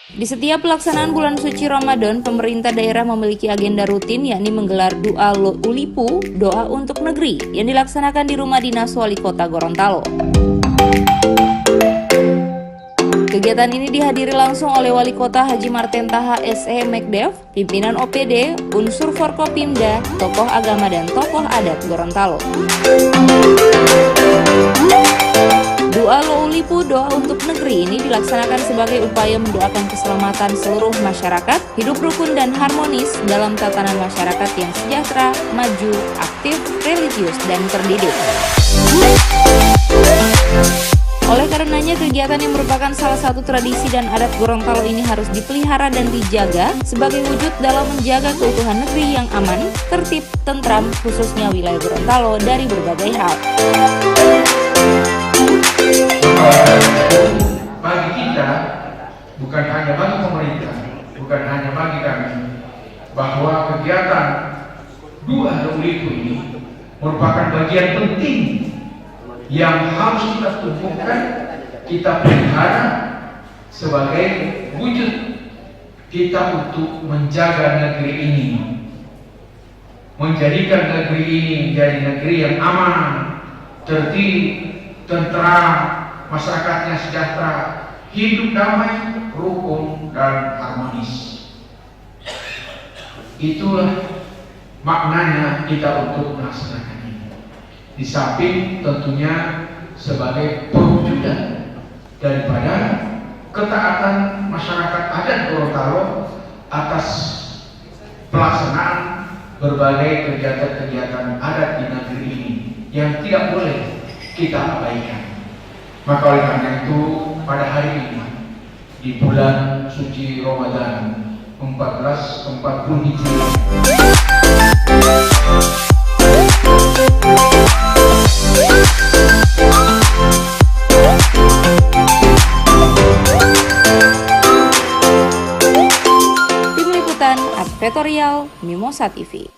Di setiap pelaksanaan bulan suci Ramadan, pemerintah daerah memiliki agenda rutin yakni menggelar Doa Ulipu, doa untuk negeri, yang dilaksanakan di rumah dinas Wali Kota Gorontalo. Kegiatan ini dihadiri langsung oleh Wali Kota Haji Marten Taha SE Mekdev, pimpinan OPD, unsur Forkopimda, tokoh agama dan tokoh adat Gorontalo. Doa Ulipu, doa untuk negeri ini dilaksanakan sebagai upaya mendoakan keselamatan seluruh masyarakat, hidup rukun dan harmonis dalam tatanan masyarakat yang sejahtera, maju, aktif, religius, dan terdidik. Oleh karenanya, kegiatan yang merupakan salah satu tradisi dan adat Gorontalo ini harus dipelihara dan dijaga sebagai wujud dalam menjaga keutuhan negeri yang aman, tertib, tentram, khususnya wilayah Gorontalo dari berbagai hal. Bagi kita, bukan hanya bagi pemerintah, bukan hanya bagi kami, bahwa kegiatan Doa Ulipu ini merupakan bagian penting yang harus kita tumbuhkan, kita pelihara sebagai wujud kita untuk menjaga negeri ini, menjadikan negeri ini menjadi negeri yang aman, tertib, tentram, masyarakatnya sejahtera, hidup damai, rukun dan harmonis. Itulah maknanya kita untuk melaksanakan ini. Di samping tentunya sebagai perwujudan daripada ketaatan masyarakat adat Gorontalo atas pelaksanaan berbagai kegiatan-kegiatan adat di negeri ini yang tidak boleh kita abaikan. Maka oleh karena itu pada hari ini di bulan suci Ramadan 1440 Hijriah, Tim Liputan Advertorial Mimosa TV.